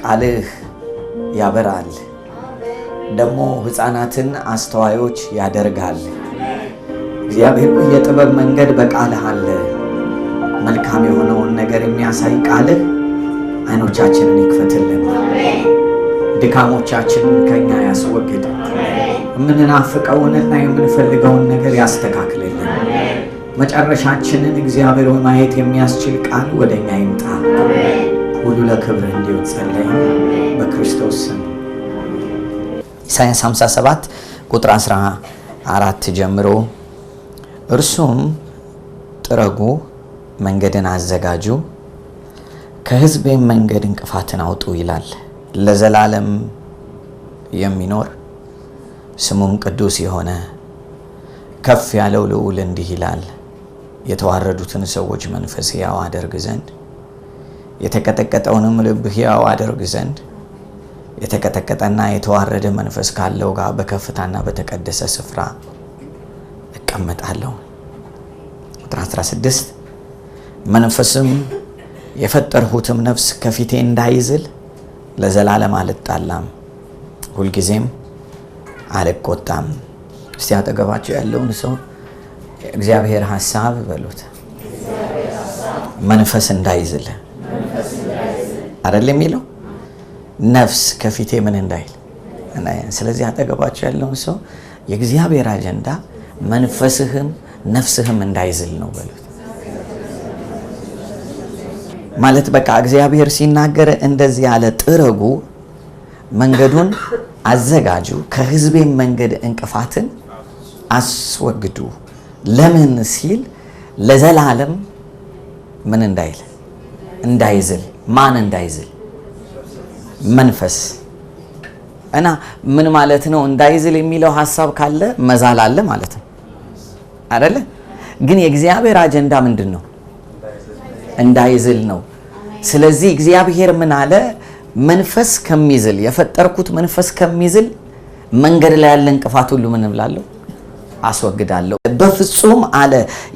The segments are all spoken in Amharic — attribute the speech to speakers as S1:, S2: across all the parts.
S1: ቃልህ ያበራል፣ ደግሞ ሕፃናትን አስተዋዮች ያደርጋል። እግዚአብሔር የጥበብ መንገድ በቃልህ አለ። መልካም የሆነውን ነገር የሚያሳይ ቃልህ አይኖቻችንን ይክፈትልን፣ ድካሞቻችንን ከኛ ያስወግድ፣ የምንናፍቀውንና የምንፈልገውን ነገር ያስተካክልልን። መጨረሻችንን እግዚአብሔር ማየት የሚያስችል ቃል ወደኛ ይምጣ። ሁሉ ለክብር እንዲሆን ጸለይ በክርስቶስ ስም። ኢሳይያስ 57 ቁጥር 14 ጀምሮ እርሱም ጥረጉ፣ መንገድን አዘጋጁ፣ ከሕዝቤም መንገድ እንቅፋትን አውጡ ይላል። ለዘላለም የሚኖር ስሙም ቅዱስ የሆነ ከፍ ያለው ልዑል እንዲህ ይላል፣ የተዋረዱትን ሰዎች መንፈስ ሕያው አደርግ ዘንድ፣ የተቀጠቀጠውንም ልብ ሕያው አደርግ ዘንድ፣ የተቀጠቀጠና የተዋረደ መንፈስ ካለው ጋር በከፍታና በተቀደሰ ስፍራ እቀመጣለሁ። ቁጥር 16 መንፈስም የፈጠርሁትም ነፍስ ከፊቴ እንዳይዝል ለዘላለም አልጣላም፣ ሁልጊዜም አልቆጣም። እስቲ አጠገባቸው ያለውን ሰው እግዚአብሔር ሐሳብ በሉት። መንፈስ እንዳይዝል አይደል የሚለው? ነፍስ ከፊቴ ምን እንዳይል። ስለዚህ አጠገባቸው ያለውን ሰው የእግዚአብሔር አጀንዳ መንፈስህም ነፍስህም እንዳይዝል ነው በሉት። ማለት በቃ እግዚአብሔር ሲናገር እንደዚህ ያለ ጥረጉ፣ መንገዱን አዘጋጁ፣ ከሕዝቤም መንገድ እንቅፋትን አስወግዱ። ለምን ሲል ለዘላለም ምን እንዳይል እንዳይዝል። ማን እንዳይዝል? መንፈስ። እና ምን ማለት ነው እንዳይዝል የሚለው ሐሳብ ካለ መዛል አለ ማለት ነው አይደለ? ግን የእግዚአብሔር አጀንዳ ምንድን ነው? እንዳይዝል ነው። ስለዚህ እግዚአብሔር ምን አለ? መንፈስ ከሚዝል፣ የፈጠርኩት መንፈስ ከሚዝል መንገድ ላይ ያለ እንቅፋት ሁሉ ምን እላለሁ? አስወግዳለሁ። በፍጹም አለ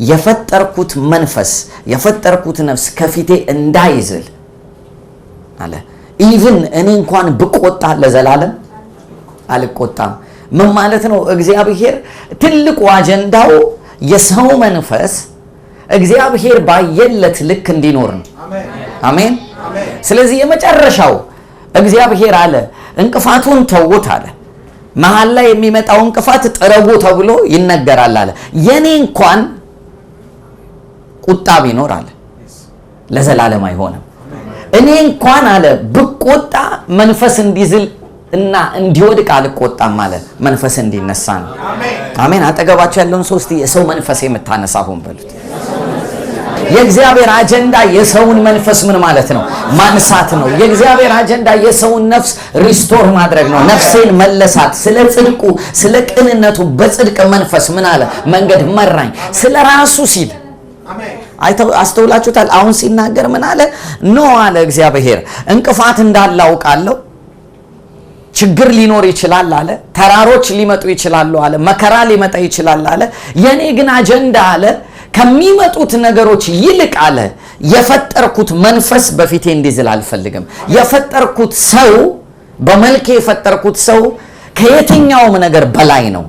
S1: የፈጠርኩት መንፈስ የፈጠርኩት ነፍስ ከፊቴ እንዳይዝል አለ። ኢቭን እኔ እንኳን ብቆጣ ለዘላለም አልቆጣም። ምን ማለት ነው? እግዚአብሔር ትልቁ አጀንዳው የሰው መንፈስ እግዚአብሔር ባየለት ልክ እንዲኖር ነው። አሜን። ስለዚህ የመጨረሻው እግዚአብሔር አለ እንቅፋቱን ተውት አለ። መሃል ላይ የሚመጣው እንቅፋት ጥረጉ ተብሎ ይነገራል አለ። የኔ እንኳን ቁጣ ቢኖር አለ ለዘላለም አይሆንም። እኔ እንኳን አለ ብቆጣ መንፈስ እንዲዝል እና እንዲወድቅ አልቆጣም አለ። መንፈስ እንዲነሳ ነው። አሜን። አጠገባቸው ያለውን ሶስት የሰው መንፈስ የምታነሳሁን በሉት። የእግዚአብሔር አጀንዳ የሰውን መንፈስ ምን ማለት ነው? ማንሳት ነው። የእግዚአብሔር አጀንዳ የሰውን ነፍስ ሪስቶር ማድረግ ነው። ነፍሴን መለሳት። ስለ ጽድቁ፣ ስለ ቅንነቱ በጽድቅ መንፈስ ምን አለ? መንገድ መራኝ። ስለ ራሱ ሲል አስተውላችሁታል? አሁን ሲናገር ምን አለ? ኖ አለ እግዚአብሔር እንቅፋት እንዳለ አውቃለሁ። ችግር ሊኖር ይችላል አለ። ተራሮች ሊመጡ ይችላሉ አለ። መከራ ሊመጣ ይችላል አለ። የኔ ግን አጀንዳ አለ ከሚመጡት ነገሮች ይልቅ አለ የፈጠርኩት መንፈስ በፊቴ እንዲዝል አልፈልግም። የፈጠርኩት ሰው በመልኬ የፈጠርኩት ሰው ከየትኛውም ነገር በላይ ነው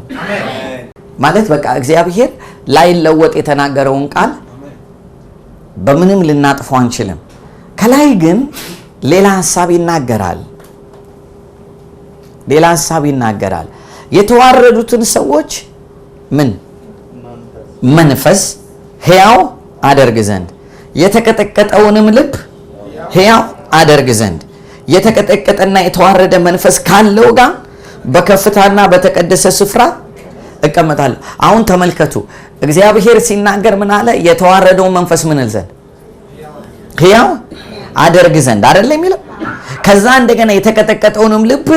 S1: ማለት በቃ እግዚአብሔር ላይለወጥ የተናገረውን ቃል በምንም ልናጥፈው አንችልም። ከላይ ግን ሌላ ሐሳብ ይናገራል። ሌላ ሐሳብ ይናገራል። የተዋረዱትን ሰዎች ምን መንፈስ ሕያው አደርግ ዘንድ፣ የተቀጠቀጠውንም ልብ ሕያው አደርግ ዘንድ፣ የተቀጠቀጠና የተዋረደ መንፈስ ካለው ጋር በከፍታና በተቀደሰ ስፍራ እቀመጣለሁ። አሁን ተመልከቱ፣ እግዚአብሔር ሲናገር ምን አለ? የተዋረደውን መንፈስ ምን እል ዘንድ ሕያው አደርግ ዘንድ አይደል የሚለው? ከዛ እንደገና የተቀጠቀጠውንም ልብ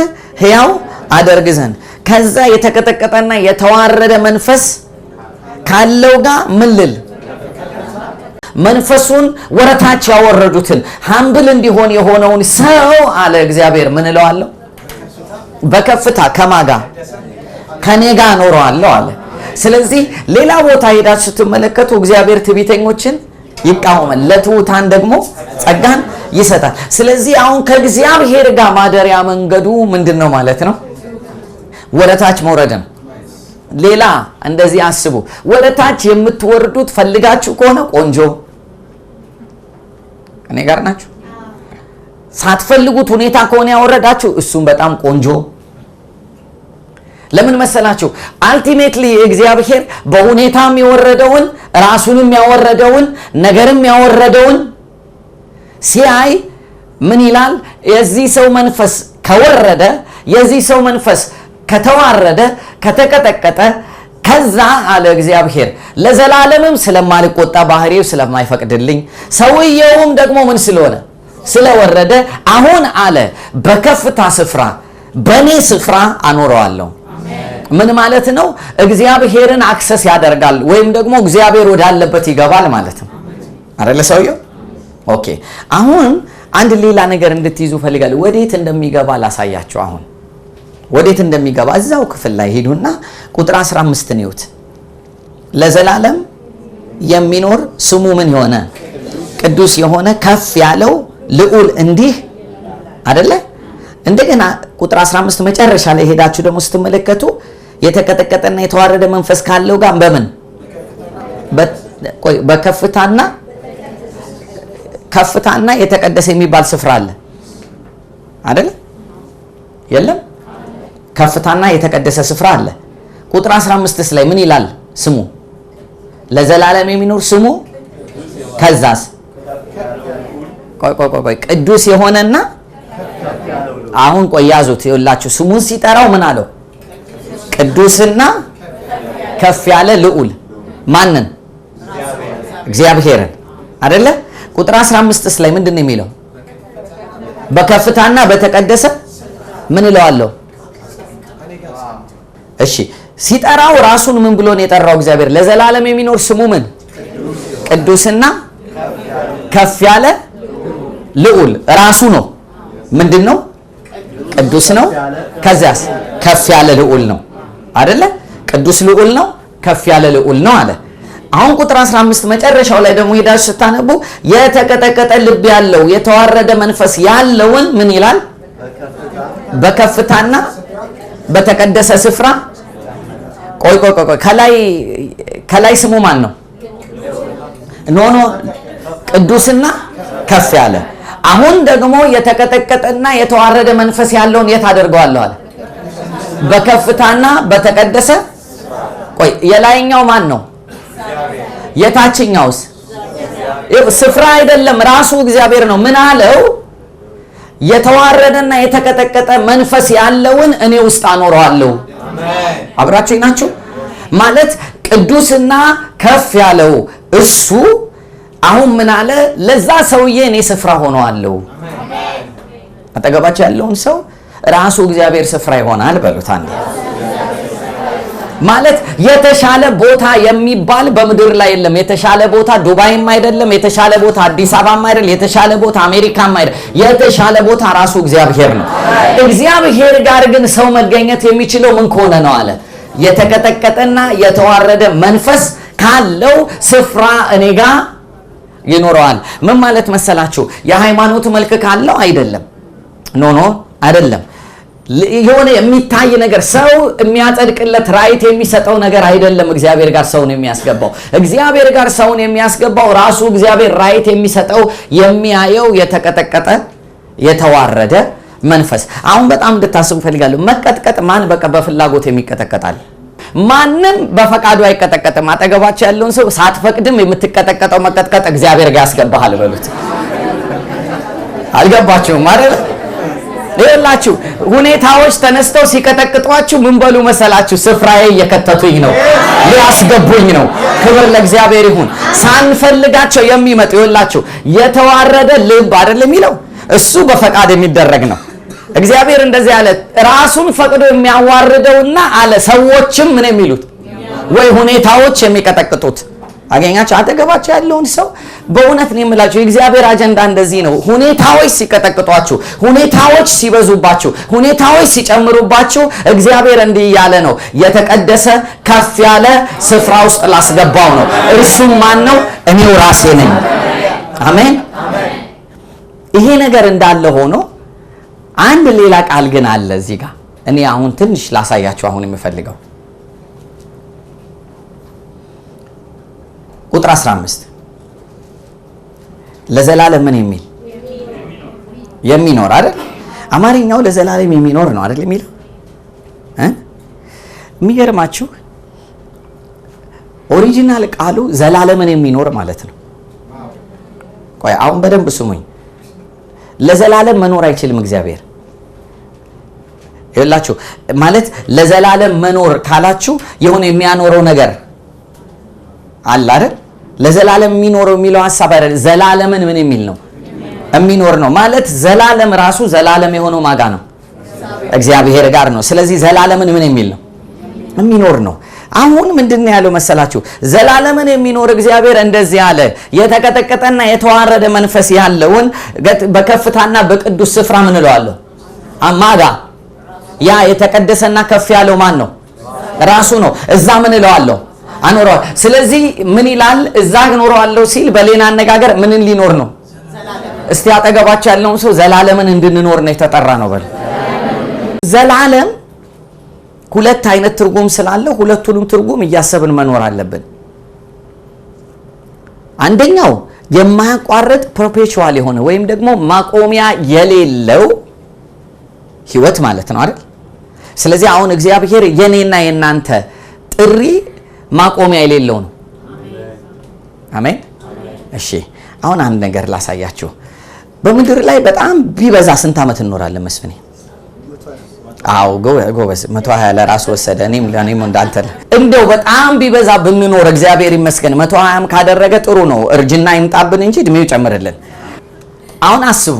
S1: ሕያው አደርግ ዘንድ፣ ከዛ የተቀጠቀጠና የተዋረደ መንፈስ ካለው ጋር ምን ልል? መንፈሱን ወረታች ያወረዱትን ሃምብል እንዲሆን የሆነውን ሰው አለ እግዚአብሔር ምን እለዋለሁ? በከፍታ ከማጋ ከኔ ጋር ኖረዋለሁ አለ። ስለዚህ ሌላ ቦታ ሄዳችሁ ስትመለከቱ እግዚአብሔር ትዕቢተኞችን ይቃወማል፣ ለትሑታን ደግሞ ጸጋን ይሰጣል። ስለዚህ አሁን ከእግዚአብሔር ጋር ማደሪያ መንገዱ ምንድነው ማለት ነው? ወደታች መውረድ ነው። ሌላ እንደዚህ አስቡ። ወደታች የምትወርዱት ፈልጋችሁ ከሆነ ቆንጆ፣ እኔ ጋር ናችሁ። ሳትፈልጉት ሁኔታ ከሆነ ያወረዳችሁ እሱም በጣም ቆንጆ። ለምን መሰላችሁ? አልቲሜትሊ እግዚአብሔር በሁኔታም ያወረደውን ራሱንም ያወረደውን ነገርም ያወረደውን ሲያይ ምን ይላል? የዚህ ሰው መንፈስ ከወረደ፣ የዚህ ሰው መንፈስ ከተዋረደ፣ ከተቀጠቀጠ፣ ከዛ አለ እግዚአብሔር ለዘላለምም ስለማልቆጣ ባህሪው ስለማይፈቅድልኝ ሰውየውም ደግሞ ምን ስለሆነ ስለወረደ አሁን አለ በከፍታ ስፍራ በኔ ስፍራ አኖረዋለሁ። ምን ማለት ነው? እግዚአብሔርን አክሰስ ያደርጋል ወይም ደግሞ እግዚአብሔር ወዳለበት ይገባል ማለት ነው አይደለ ሰውየው? ኦኬ። አሁን አንድ ሌላ ነገር እንድትይዙ ፈልጋለሁ። ወዴት እንደሚገባ ላሳያችሁ። አሁን ወዴት እንደሚገባ እዛው ክፍል ላይ ሄዱና ቁጥር 15 ነውት። ለዘላለም የሚኖር ስሙ ምን የሆነ ቅዱስ የሆነ ከፍ ያለው ልዑል እንዲህ አይደለ? እንደገና ቁጥር 15 መጨረሻ ላይ ሄዳችሁ ደግሞ ስትመለከቱ የተቀጠቀጠና የተዋረደ መንፈስ ካለው ጋር በምን ከፍታና የተቀደሰ የሚባል ስፍራ አለ አይደለ? የለም? ከፍታና የተቀደሰ ስፍራ አለ። ቁጥር 15 ላይ ምን ይላል? ስሙ ለዘላለም የሚኖር ስሙ ከዛስ ቆይ ቅዱስ የሆነና አሁን ቆይ ያዙት። ይኸውላችሁ ስሙን ሲጠራው ምን አለው? ቅዱስና ከፍ ያለ ልዑል። ማንን? እግዚአብሔርን አይደለ? ቁጥር 15 ላይ ምንድን ነው የሚለው? በከፍታና በተቀደሰ ምን እለዋለሁ? እሺ ሲጠራው ራሱን ምን ብሎ ነው የጠራው? እግዚአብሔር ለዘላለም የሚኖር ስሙ ምን? ቅዱስና ከፍ ያለ ልዑል ራሱ ነው። ምንድን ነው? ቅዱስ ነው። ከዚያስ ከፍ ያለ ልዑል ነው አይደለ? ቅዱስ ልዑል ነው፣ ከፍ ያለ ልዑል ነው አለ። አሁን ቁጥር 15 መጨረሻው ላይ ደግሞ ሄዳችሁ ስታነቡ የተቀጠቀጠ ልብ ያለው የተዋረደ መንፈስ ያለውን ምን ይላል? በከፍታና በተቀደሰ ስፍራ። ቆይ ከላይ ስሙ ማን ነው? ኖ ቅዱስና ከፍ ያለ። አሁን ደግሞ የተቀጠቀጠና የተዋረደ መንፈስ ያለውን የት አደርገዋለሁ አለ? በከፍታና በተቀደሰ። ቆይ የላይኛው ማን ነው? የታችኛውስ? ስፍራ አይደለም፣ ራሱ እግዚአብሔር ነው። ምን አለው? የተዋረደና የተቀጠቀጠ መንፈስ ያለውን እኔ ውስጥ አኖረዋለሁ። አብራችሁ ናችሁ ማለት ቅዱስና ከፍ ያለው እሱ አሁን ምን አለ? ለዛ ሰውዬ እኔ ስፍራ ሆነዋለሁ። አጠገባችሁ ያለውን ሰው ራሱ እግዚአብሔር ስፍራ ይሆናል በሉት አንዴ። ማለት የተሻለ ቦታ የሚባል በምድር ላይ የለም። የተሻለ ቦታ ዱባይም አይደለም፣ የተሻለ ቦታ አዲስ አበባም አይደለም፣ የተሻለ ቦታ አሜሪካም አይደለም። የተሻለ ቦታ ራሱ እግዚአብሔር ነው። እግዚአብሔር ጋር ግን ሰው መገኘት የሚችለው ምን ከሆነ ነው አለ? የተቀጠቀጠና የተዋረደ መንፈስ ካለው ስፍራ እኔ ጋር ይኖረዋል። ምን ማለት መሰላችሁ? የሃይማኖት መልክ ካለው አይደለም። ኖ አይደለም። የሆነ የሚታይ ነገር ሰው የሚያጸድቅለት ራይት የሚሰጠው ነገር አይደለም። እግዚአብሔር ጋር ሰውን የሚያስገባው እግዚአብሔር ጋር ሰውን የሚያስገባው ራሱ እግዚአብሔር ራይት የሚሰጠው የሚያየው የተቀጠቀጠ የተዋረደ መንፈስ። አሁን በጣም እንድታስቡ ፈልጋለሁ። መቀጥቀጥ ማን በቃ በፍላጎት የሚቀጠቀጣል? ማንም በፈቃዱ አይቀጠቀጥም። አጠገባቸው ያለውን ሰው ሳትፈቅድም የምትቀጠቀጠው መቀጥቀጥ እግዚአብሔር ጋር ያስገባሃል በሉት። አልገባችሁም አይደል? ይኸውላችሁ ሁኔታዎች ተነስተው ሲቀጠቅጧችሁ ምን በሉ መሰላችሁ? ስፍራዬ እየከተቱኝ ነው፣ ሊያስገቡኝ ነው። ክብር ለእግዚአብሔር ይሁን። ሳንፈልጋቸው የሚመጡ ይኸውላችሁ የተዋረደ ልብ አይደለም የሚለው እሱ በፈቃድ የሚደረግ ነው። እግዚአብሔር እንደዚህ አለ፣ ራሱን ፈቅዶ የሚያዋርደውና አለ ሰዎችም ምን የሚሉት ወይ ሁኔታዎች የሚቀጠቅጡት። አገኛችሁ? አጠገባችሁ ያለውን ሰው በእውነት ነው የምላችሁ፣ የእግዚአብሔር አጀንዳ እንደዚህ ነው። ሁኔታዎች ሲቀጠቅጧችሁ፣ ሁኔታዎች ሲበዙባችሁ፣ ሁኔታዎች ሲጨምሩባችሁ እግዚአብሔር እንዲህ እያለ ነው፣ የተቀደሰ ከፍ ያለ ስፍራ ውስጥ ላስገባው ነው። እርሱም ማን ነው? እኔው ራሴ ነኝ። አሜን። ይሄ ነገር እንዳለ ሆኖ አንድ ሌላ ቃል ግን አለ እዚህ ጋር። እኔ አሁን ትንሽ ላሳያችሁ አሁን የምፈልገው ቁጥር 15 ለዘላለም ምን የሚል የሚኖር አይደል? አማርኛው ለዘላለም የሚኖር ነው አይደል የሚለው የሚገርማችሁ ኦሪጂናል ቃሉ ዘላለምን የሚኖር ማለት ነው። ቆይ አሁን በደንብ ስሙኝ። ለዘላለም መኖር አይችልም እግዚአብሔር። ይኸውላችሁ ማለት ለዘላለም መኖር ካላችሁ የሆነ የሚያኖረው ነገር አለ አይደል? ለዘላለም የሚኖረው የሚለው ሐሳብ አይደል? ዘላለምን ምን የሚል ነው? የሚኖር ነው ማለት ዘላለም ራሱ ዘላለም የሆነው ማጋ ነው እግዚአብሔር ጋር ነው። ስለዚህ ዘላለምን ምን የሚል ነው? የሚኖር ነው። አሁን ምንድነው ያለው መሰላችሁ? ዘላለምን የሚኖር እግዚአብሔር እንደዚህ አለ፣ የተቀጠቀጠና የተዋረደ መንፈስ ያለውን በከፍታና በቅዱስ ስፍራ ምን እለዋለሁ? ማጋ ያ የተቀደሰና ከፍ ያለው ማን ነው? ራሱ ነው። እዛ ምን እለዋለሁ? አኖረዋል። ስለዚህ ምን ይላል? እዛ አኖረዋለሁ ሲል በሌላ አነጋገር ምንን ሊኖር ነው? እስቲ አጠገባችሁ ያለውን ሰው ዘላለምን እንድንኖር ነው የተጠራ ነው በል። ዘላለም ሁለት አይነት ትርጉም ስላለው ሁለቱንም ትርጉም እያሰብን መኖር አለብን። አንደኛው የማያቋርጥ ፐርፔቹዋል የሆነ ወይም ደግሞ ማቆሚያ የሌለው ህይወት ማለት ነው አይደል? ስለዚህ አሁን እግዚአብሔር የኔና የናንተ ጥሪ ማቆሚያ የሌለው ነው። አሜን። እሺ አሁን አንድ ነገር ላሳያችሁ። በምድር ላይ በጣም ቢበዛ ስንት ዓመት እንኖራለን መስፍኔ? አዎ ጎበዝ 120 ለራስ ወሰደ። እኔም እንዳንተ እንደው በጣም ቢበዛ ብንኖር እግዚአብሔር ይመስገን 120ም ካደረገ ጥሩ ነው። እርጅና ይምጣብን እንጂ እድሜው ይጨምርልን። አሁን አስቡ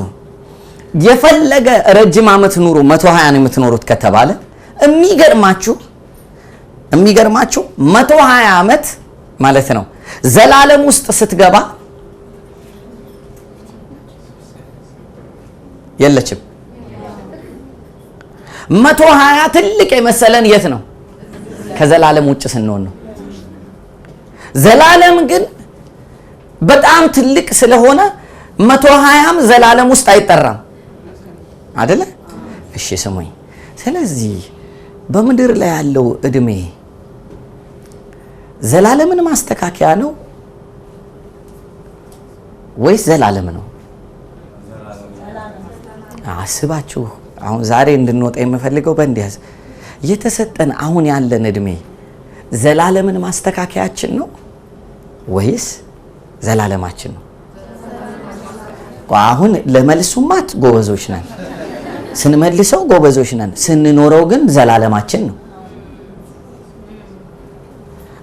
S1: የፈለገ ረጅም ዓመት ኑሩ 120 ነው የምትኖሩት ከተባለ የሚገርማችሁ 120 ዓመት ማለት ነው ዘላለም ውስጥ ስትገባ የለችም። 120 ትልቅ የመሰለን የት ነው? ከዘላለም ውጭ ስንሆን ነው። ዘላለም ግን በጣም ትልቅ ስለሆነ 120ም ዘላለም ውስጥ አይጠራም አይደለ? እሺ ስሙኝ። ስለዚህ በምድር ላይ ያለው እድሜ ዘላለምን ማስተካከያ ነው ወይስ ዘላለም ነው? አስባችሁ አሁን ዛሬ እንድንወጣ የምፈልገው በእንዲያስ የተሰጠን አሁን ያለን እድሜ ዘላለምን ማስተካከያችን ነው ወይስ ዘላለማችን ነው? አሁን ለመልሱማት ጎበዞች ነን፣ ስንመልሰው ጎበዞች ነን፣ ስንኖረው ግን ዘላለማችን ነው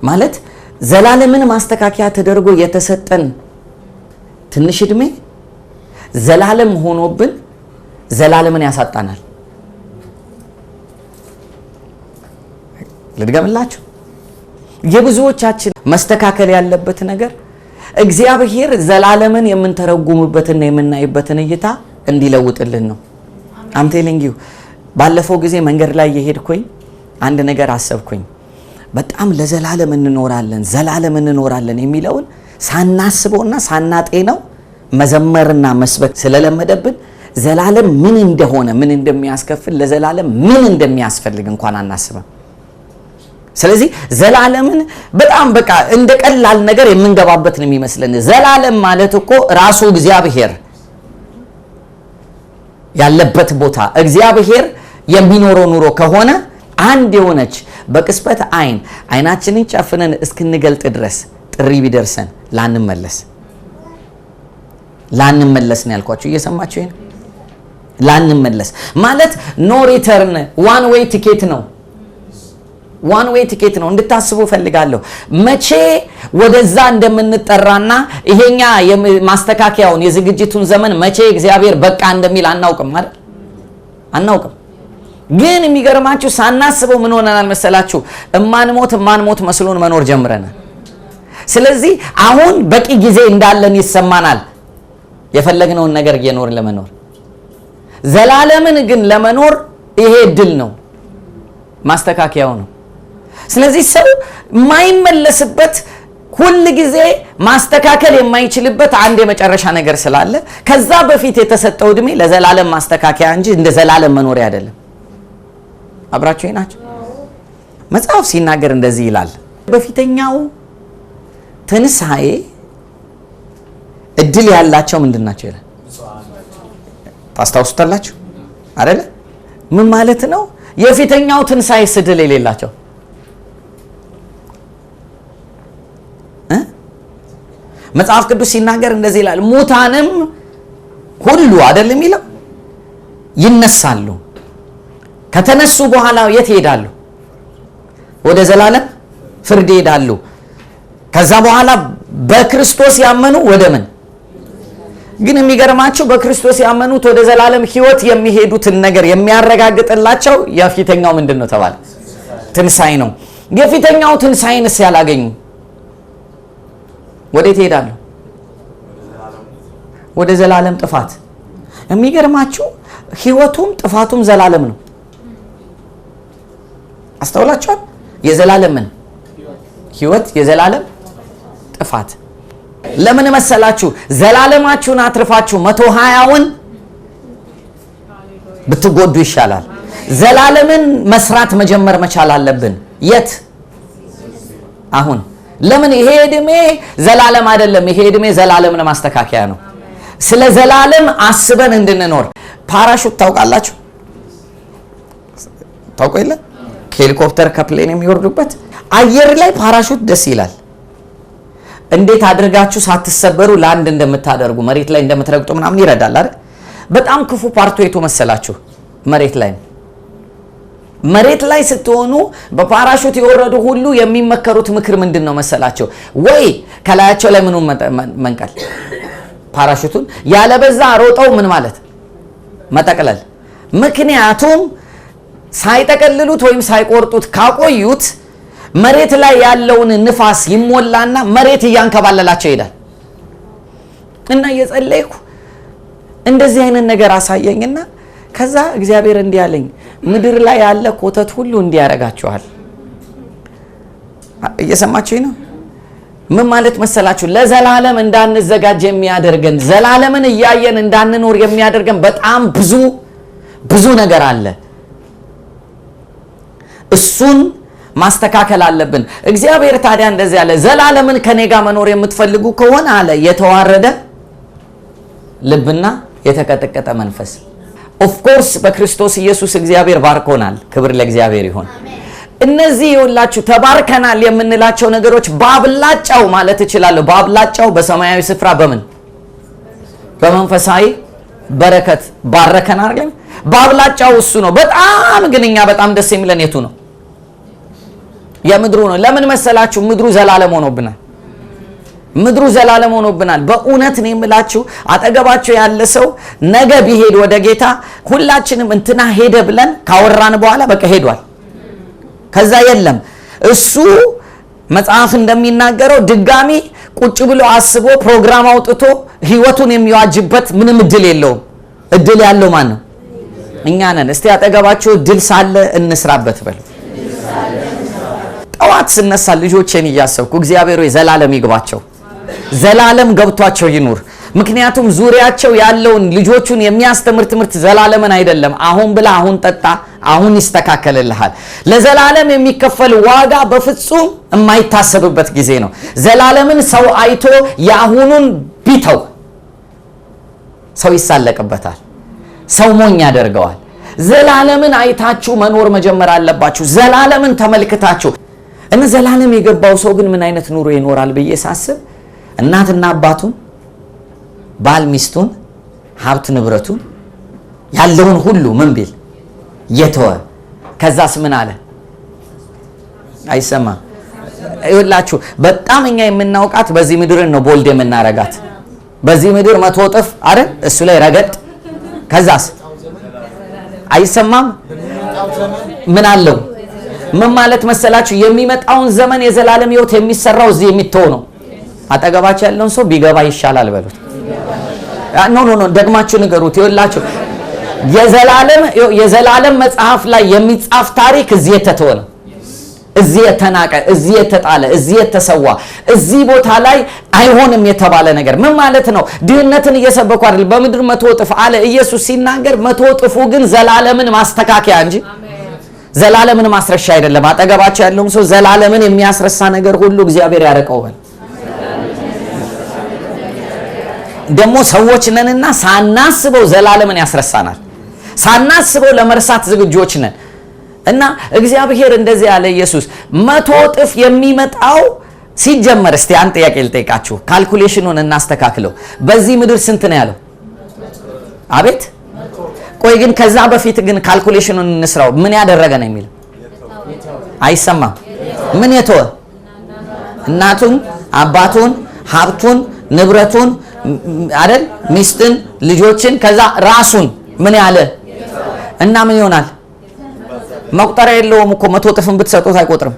S1: ማለት ዘላለምን ማስተካከያ ተደርጎ የተሰጠን ትንሽ እድሜ ዘላለም ሆኖብን ዘላለምን ያሳጣናል። ልድገምላችሁ። የብዙዎቻችን መስተካከል ያለበት ነገር እግዚአብሔር ዘላለምን የምንተረጉምበትና የምናይበትን እይታ እንዲለውጥልን ነው። I'm telling you ባለፈው ጊዜ መንገድ ላይ የሄድኩኝ አንድ ነገር አሰብኩኝ። በጣም ለዘላለም እንኖራለን የሚለውን ሳናስበውና ሳናጤነው መዘመርና መስበክ ስለለመደብን ዘላለም ምን እንደሆነ ምን እንደሚያስከፍል ለዘላለም ምን እንደሚያስፈልግ እንኳን አናስብም። ስለዚህ ዘላለምን በጣም በቃ እንደ ቀላል ነገር የምንገባበት ነው የሚመስለን። ዘላለም ማለት እኮ ራሱ እግዚአብሔር ያለበት ቦታ እግዚአብሔር የሚኖረው ኑሮ ከሆነ አንድ የሆነች በቅስበት አይናችንን ጨፍነን እስክንገልጥ ድረስ ጥሪ ቢደርሰን ላንመለስ ነው ያልኳችሁ። እየሰማችሁ ይሄን ላንመለስ ማለት ኖ ሪተርን ዋን ዌይ ቲኬት ነው እንድታስቡ ፈልጋለሁ። መቼ ወደዛ እንደምንጠራና ይሄኛ ማስተካከያውን የዝግጅቱን ዘመን መቼ እግዚአብሔር በቃ እንደሚል አናውቅም አይደል? አናውቅም። ግን የሚገርማችሁ ሳናስበው ምን ሆነናል መሰላችሁ? እማንሞት መስሎን መኖር ጀምረናል። ስለዚህ አሁን በቂ ጊዜ እንዳለን ይሰማናል የፈለግነውን ነገር እየኖርን ለመኖር። ዘላለምን ግን ለመኖር ይሄ እድል ነው፣ ማስተካከያው ነው። ስለዚህ ሰው የማይመለስበት ሁሉ ጊዜ ማስተካከል የማይችልበት አንድ የመጨረሻ ነገር ስላለ ከዛ በፊት የተሰጠው እድሜ ለዘላለም ማስተካከያ እንጂ እንደ ዘላለም መኖሪያ አይደለም። አብራችሁ ናችሁ? መጽሐፍ ሲናገር እንደዚህ ይላል፣ በፊተኛው ትንሣኤ እድል ያላቸው ምንድናቸው ይላል። ታስታውሱታላችሁ አይደል? ምን ማለት ነው? የፊተኛው ትንሣኤ እድል የሌላቸው መጽሐፍ ቅዱስ ሲናገር እንደዚህ ይላል፣ ሙታንም ሁሉ አይደለም የሚለው ይነሳሉ። ከተነሱ በኋላ የት ይሄዳሉ? ወደ ዘላለም ፍርድ ይሄዳሉ። ከዛ በኋላ በክርስቶስ ያመኑ ወደ ምን? ግን የሚገርማቸው በክርስቶስ ያመኑት ወደ ዘላለም ሕይወት የሚሄዱትን ነገር የሚያረጋግጥላቸው የፊተኛው ምንድነው ተባለ? ትንሣኤ ነው። የፊተኛው ትንሣኤንስ ያላገኙ ወዴት ይሄዳሉ? ወደ ዘላለም ጥፋት። የሚገርማችሁ ሕይወቱም ጥፋቱም ዘላለም ነው። አስተውላችኋል? የዘላለምን ሕይወት የዘላለም ጥፋት። ለምን መሰላችሁ? ዘላለማችሁን አትርፋችሁ 120ውን ብትጎዱ ይሻላል። ዘላለምን መስራት መጀመር መቻል አለብን። የት? አሁን። ለምን? ይሄ እድሜ ዘላለም አይደለም። ይሄ እድሜ ዘላለምን ማስተካከያ ነው። ስለ ዘላለም አስበን እንድንኖር። ፓራሹት ታውቃላችሁ? ታውቁ የለ? ከሄሊኮፕተር ከፕሌን የሚወርዱበት አየር ላይ ፓራሹት ደስ ይላል። እንዴት አድርጋችሁ ሳትሰበሩ ላንድ እንደምታደርጉ መሬት ላይ እንደምትረግጡ ምናምን ይረዳል አይደል? በጣም ክፉ ፓርቱ የቱ መሰላችሁ? መሬት ላይ ነው። መሬት ላይ ስትሆኑ በፓራሹት የወረዱ ሁሉ የሚመከሩት ምክር ምንድነው መሰላችሁ? ወይ ከላያቸው ላይ ምኑን መንቀል ፓራሹቱን፣ ያለበዛ ሮጠው ምን ማለት መጠቅለል። ምክንያቱም ሳይጠቀልሉት ወይም ሳይቆርጡት ካቆዩት መሬት ላይ ያለውን ንፋስ ይሞላና መሬት እያንከባለላቸው ይሄዳል። እና እየጸለይኩ እንደዚህ አይነት ነገር አሳየኝና ከዛ እግዚአብሔር እንዲህ አለኝ፣ ምድር ላይ ያለ ኮተት ሁሉ እንዲያረጋችኋል። እየሰማችሁኝ ነው? ምን ማለት መሰላችሁ? ለዘላለም እንዳንዘጋጅ የሚያደርገን ዘላለምን እያየን እንዳንኖር የሚያደርገን በጣም ብዙ ነገር አለ። እሱን ማስተካከል አለብን። እግዚአብሔር ታዲያ እንደዚህ አለ፣ ዘላለምን ከኔ ጋር መኖር የምትፈልጉ ከሆነ አለ የተዋረደ ልብና የተቀጠቀጠ መንፈስ። ኦፍ ኮርስ በክርስቶስ ኢየሱስ እግዚአብሔር ባርኮናል። ክብር ለእግዚአብሔር ይሁን። እነዚህ ይኸውላችሁ ተባርከናል የምንላቸው ነገሮች በአብላጫው ማለት እችላለሁ፣ በአብላጫው በሰማያዊ ስፍራ በመንፈሳዊ በረከት ባረከን አይደል? በአብላጫው እሱ ነው። በጣም ግን እኛ በጣም ደስ የሚለን የቱ ነው? የምድሩ ነው። ለምን መሰላችሁ? ምድሩ ዘላለም ሆኖብናል። ምድሩ ዘላለም ሆኖብናል። በእውነት ነው የምላችሁ። አጠገባቸው ያለ ሰው ነገ ቢሄድ ወደ ጌታ ሁላችንም እንትና ሄደ ብለን ካወራን በኋላ በቃ ሄዷል። ከዛ የለም። እሱ መጽሐፍ እንደሚናገረው ድጋሚ ቁጭ ብሎ አስቦ ፕሮግራም አውጥቶ ህይወቱን የሚዋጅበት ምንም እድል የለውም። እድል ያለው ማን ነው? እኛ ነን። እስቲ አጠገባቸው እድል ሳለ እንስራበት በሉ። ጠዋት ስነሳ ልጆቼን እያሰብኩ እግዚአብሔር ሆይ ዘላለም ይግባቸው፣ ዘላለም ገብቷቸው ይኑር። ምክንያቱም ዙሪያቸው ያለውን ልጆቹን የሚያስተምር ትምህርት ዘላለምን አይደለም። አሁን ብላ አሁን ጠጣ አሁን ይስተካከልልሃል። ለዘላለም የሚከፈል ዋጋ በፍጹም የማይታሰብበት ጊዜ ነው። ዘላለምን ሰው አይቶ የአሁኑን ቢተው ሰው ይሳለቅበታል፣ ሰው ሞኝ ያደርገዋል። ዘላለምን አይታችሁ መኖር መጀመር አለባችሁ። ዘላለምን ተመልክታችሁ እና ዘላለም የገባው ሰው ግን ምን አይነት ኑሮ ይኖራል ብዬ ሳስብ እናትና አባቱን፣ ባል ሚስቱን፣ ሀብት ንብረቱን ያለውን ሁሉ ምን ቢል የተወ ከዛስ ምን አለ? አይሰማ። ይኸውላችሁ በጣም እኛ የምናውቃት በዚህ ምድር ነው ቦልድ የምናረጋት። በዚህ ምድር 100 እጥፍ አይደል እሱ ላይ ረገጥ። ከዛስ አይሰማም። ምን አለው? ምን ማለት መሰላችሁ? የሚመጣውን ዘመን የዘላለም ህይወት የሚሰራው እዚህ የሚተው ነው። አጠገባችሁ ያለውን ሰው ቢገባ ይሻላል በሉት። ኖ ደግማችሁ ንገሩት። ይኸውላችሁ የዘላለም መጽሐፍ ላይ የሚጻፍ ታሪክ እዚህ የተተወ ነው። እዚህ የተናቀ፣ እዚህ የተጣለ፣ እዚህ የተሰዋ፣ እዚህ ቦታ ላይ አይሆንም የተባለ ነገር ምን ማለት ነው? ድህነትን እየሰበኩ አይደል? በምድር 100 እጥፍ አለ ኢየሱስ ሲናገር፣ 100 እጥፉ ግን ዘላለምን ማስተካከያ እንጂ ዘላለምን ማስረሻ አይደለም። አጠገባቸው ያለውም ሰው ዘላለምን የሚያስረሳ ነገር ሁሉ እግዚአብሔር ያርቀዋል። ደግሞ ሰዎች ነንና ሳናስበው ዘላለምን ያስረሳናል። ሳናስበው ለመርሳት ዝግጆች ነን። እና እግዚአብሔር እንደዚህ ያለ ኢየሱስ 100 እጥፍ የሚመጣው ሲጀመር፣ እስቲ አንድ ጥያቄ ልጠይቃችሁ፣ ካልኩሌሽኑን እናስተካክለው። በዚህ ምድር ስንት ነው ያለው? አቤት ቆይ ግን ከዛ በፊት ግን ካልኩሌሽኑን እንስራው። ምን ያደረገ ነው የሚለው? አይሰማም። ምን የተወ? እናቱን፣ አባቱን፣ ሀብቱን፣ ንብረቱን አይደል? ሚስትን፣ ልጆችን፣ ከዛ ራሱን ምን ያለ እና ምን ይሆናል? መቁጠሪያ የለውም እኮ 100 እጥፍን ብትሰጡት አይቆጥርም።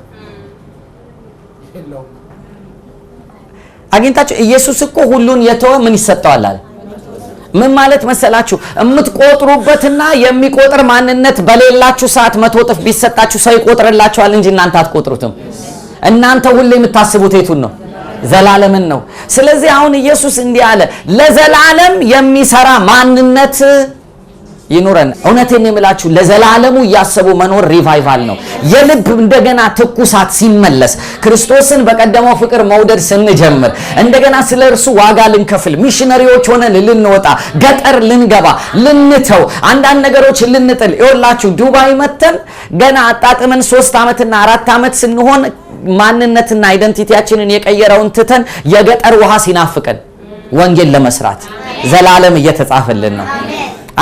S1: አግኝታችሁ ኢየሱስ እኮ ሁሉን የተወ ምን ይሰጠዋል አለ። ምን ማለት መሰላችሁ? የምትቆጥሩበትና የሚቆጥር ማንነት በሌላችሁ ሰዓት 100 እጥፍ ቢሰጣችሁ ሰው ይቆጥርላችኋል እንጂ እናንተ አትቆጥሩትም። እናንተ ሁሌ የምታስቡት የቱን ነው? ዘላለምን ነው። ስለዚህ አሁን ኢየሱስ እንዲህ አለ፣ ለዘላለም የሚሰራ ማንነት ይኑረን። እውነቴን የምላችሁ ለዘላለሙ እያሰቡ መኖር ሪቫይቫል ነው። የልብ እንደገና ትኩሳት ሲመለስ፣ ክርስቶስን በቀደመው ፍቅር መውደድ ስንጀምር፣ እንደገና ስለ እርሱ ዋጋ ልንከፍል፣ ሚሽነሪዎች ሆነን ልንወጣ፣ ገጠር ልንገባ፣ ልንተው፣ አንዳንድ ነገሮች ልንጥል። ይኸውላችሁ ዱባይ መተን ገና አጣጥመን 3 ዓመትና 4 ዓመት ስንሆን ማንነትና አይደንቲቲያችንን የቀየረውን ትተን የገጠር ውሃ ሲናፍቀን ወንጌል ለመስራት ዘላለም እየተጻፈልን ነው።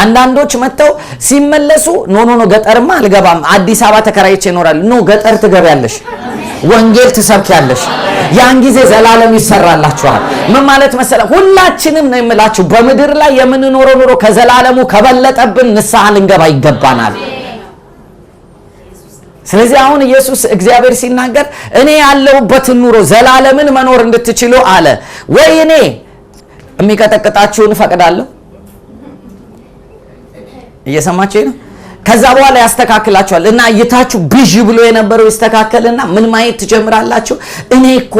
S1: አንዳንዶች መተው ሲመለሱ ኖ ገጠርማ አልገባም፣ አዲስ አበባ ተከራይቼ እኖራለሁ። ኖ ገጠር ትገቢያለሽ፣ ወንጌል ትሰብኪያለሽ። ያን ጊዜ ዘላለም ይሰራላችኋል። ምን ማለት መሰለ፣ ሁላችንም ነው የምላችሁ በምድር ላይ የምንኖረው ኑሮ ከዘላለሙ ከበለጠብን ንስሐ ልንገባ ይገባናል። ስለዚህ አሁን ኢየሱስ እግዚአብሔር ሲናገር እኔ ያለሁበትን ኑሮ ዘላለምን መኖር እንድትችሉ አለ። ወይ እኔ የሚቀጠቅጣችሁን ፈቅዳለሁ። እየሰማችሁ ነው? ከዛ በኋላ ያስተካክላችኋል እና እይታችሁ ብዥ ብሎ የነበረው ይስተካከልና ምን ማየት ትጀምራላችሁ? እኔ እኮ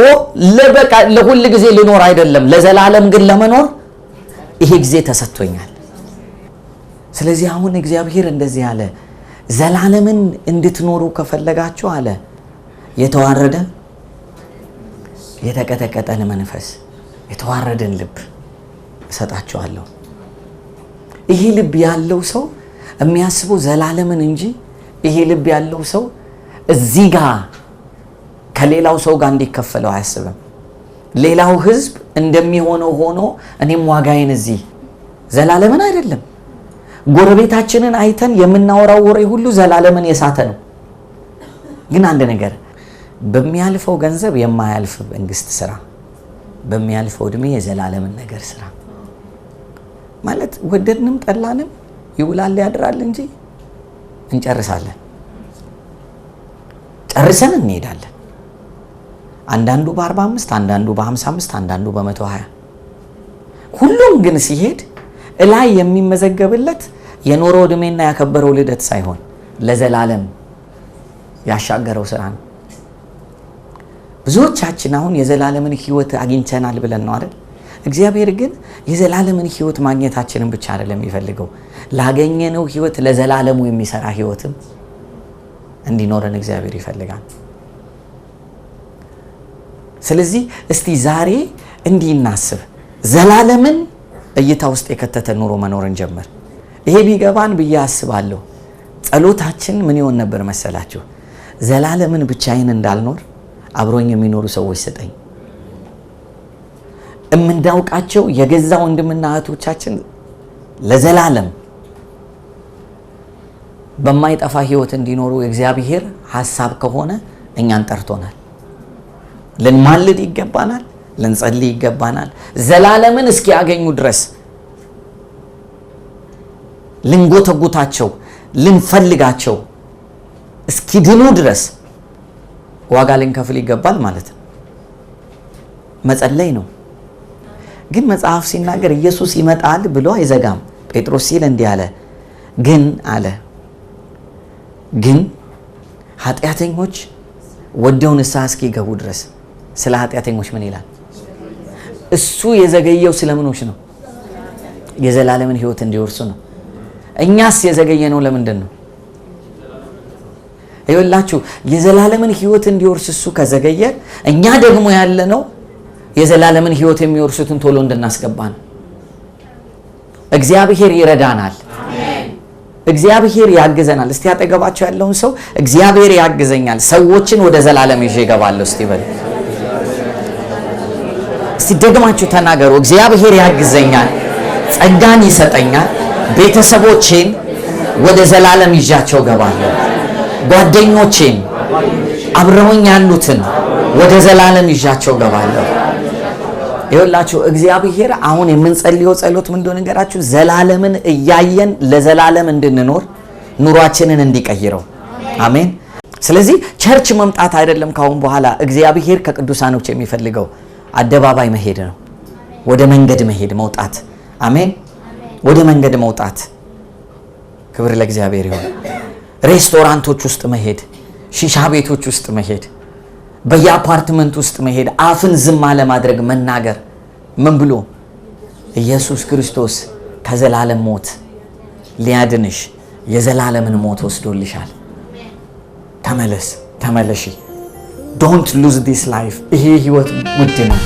S1: ለሁል ጊዜ ልኖር አይደለም፣ ለዘላለም ግን ለመኖር ይሄ ጊዜ ተሰጥቶኛል። ስለዚህ አሁን እግዚአብሔር እንደዚህ አለ፣ ዘላለምን እንድትኖሩ ከፈለጋችሁ አለ የተዋረደ የተቀጠቀጠን መንፈስ የተዋረደን ልብ እሰጣችኋለሁ። ይሄ ልብ ያለው ሰው የሚያስበው ዘላለምን እንጂ ይሄ ልብ ያለው ሰው እዚህ ጋር ከሌላው ሰው ጋር እንዲከፈለው አያስብም። ሌላው ህዝብ እንደሚሆነው ሆኖ እኔም ዋጋዬን እዚህ ዘላለምን አይደለም። ጎረቤታችንን አይተን የምናወራው ወሬ ሁሉ ዘላለምን የሳተ ነው። ግን አንድ ነገር በሚያልፈው ገንዘብ የማያልፍ መንግስት ስራ፣ በሚያልፈው እድሜ የዘላለምን ነገር ስራ ማለት ወደድንም ጠላንም ይውላል ያድራል እንጂ እንጨርሳለን፣ ጨርሰን እንሄዳለን። አንዳንዱ በ45 አንዳንዱ በ55 አንዳንዱ በ120 ሁሉም ግን ሲሄድ እላይ የሚመዘገብለት የኖረው እድሜና ያከበረው ልደት ሳይሆን ለዘላለም ያሻገረው ስራ ነው። ብዙዎቻችን አሁን የዘላለምን ህይወት አግኝተናል ብለን ነው አይደል? እግዚአብሔር ግን የዘላለምን ህይወት ማግኘታችንን ብቻ አይደለም የሚፈልገው፣ ላገኘነው ህይወት ለዘላለሙ የሚሰራ ህይወትም እንዲኖረን እግዚአብሔር ይፈልጋል። ስለዚህ እስቲ ዛሬ እንዲህ እናስብ፣ ዘላለምን እይታ ውስጥ የከተተ ኑሮ መኖርን ጀመር። ይሄ ቢገባን ብዬ አስባለሁ ጸሎታችን ምን ይሆን ነበር መሰላችሁ? ዘላለምን ብቻዬን እንዳልኖር አብሮኝ የሚኖሩ ሰዎች ስጠኝ። እምንዳውቃቸው የገዛ ወንድምና እህቶቻችን ለዘላለም በማይጠፋ ህይወት እንዲኖሩ የእግዚአብሔር ሐሳብ ከሆነ እኛን ጠርቶናል። ልንማልድ ይገባናል፣ ልንጸልይ ይገባናል። ዘላለምን እስኪያገኙ ድረስ ልንጎተጉታቸው፣ ልንፈልጋቸው እስኪድኑ ድረስ ዋጋ ልንከፍል ይገባል ማለት ነው። መጸለይ ነው። ግን መጽሐፍ ሲናገር ኢየሱስ ይመጣል ብሎ አይዘጋም። ጴጥሮስ ሲል እንዲህ አለ፣ ግን ኃጢአተኞች ወደው ንስሐ እስኪገቡ ድረስ ስለ ኃጢአተኞች ምን ይላል? እሱ የዘገየው ስለምኖች ነው? የዘላለምን ሕይወት እንዲወርሱ ነው። እኛስ የዘገየነው ለምንድን ነው? ይኸውላችሁ የዘላለምን ሕይወት እንዲወርስ እሱ ከዘገየ እኛ ደግሞ ያለነው የዘላለምን ሕይወት የሚወርሱትን ቶሎ እንድናስገባ ነው። እግዚአብሔር ይረዳናል። እግዚአብሔር ያግዘናል። እስቲ አጠገባቸው ያለውን ሰው እግዚአብሔር ያግዘኛል፣ ሰዎችን ወደ ዘላለም ይዤ እገባለሁ እስቲ በሉ። እስቲ ደግማችሁ ተናገሩ። እግዚአብሔር ያግዘኛል፣ ጸጋን ይሰጠኛል፣ ቤተሰቦቼን ወደ ዘላለም ይዣቸው እገባለሁ። ጓደኞቼን አብረውኝ ያሉትን ወደ ዘላለም ይዣቸው እገባለሁ። ይኸውላችሁ እግዚአብሔር አሁን የምንጸልየው ጸሎት ምን እንደሆነ ነገራችሁ? ዘላለምን እያየን ለዘላለም እንድንኖር ኑሯችንን እንዲቀይረው። አሜን። ስለዚህ ቸርች መምጣት አይደለም ካሁን በኋላ እግዚአብሔር ከቅዱሳኖች የሚፈልገው አደባባይ መሄድ ነው። ወደ መንገድ መሄድ መውጣት። አሜን። ወደ መንገድ መውጣት። ክብር ለእግዚአብሔር ይሁን። ሬስቶራንቶች ውስጥ መሄድ፣ ሺሻ ቤቶች ውስጥ መሄድ፣ በየአፓርትመንት ውስጥ መሄድ፣ አፍን ዝም ለማድረግ መናገር። ምን ብሎ? ኢየሱስ ክርስቶስ ከዘላለም ሞት ሊያድንሽ የዘላለምን ሞት ወስዶልሻል። ተመለስ፣ ተመለሺ። ዶንት ሉዝ ዲስ ላይፍ። ይሄ ህይወት ውድ ነው።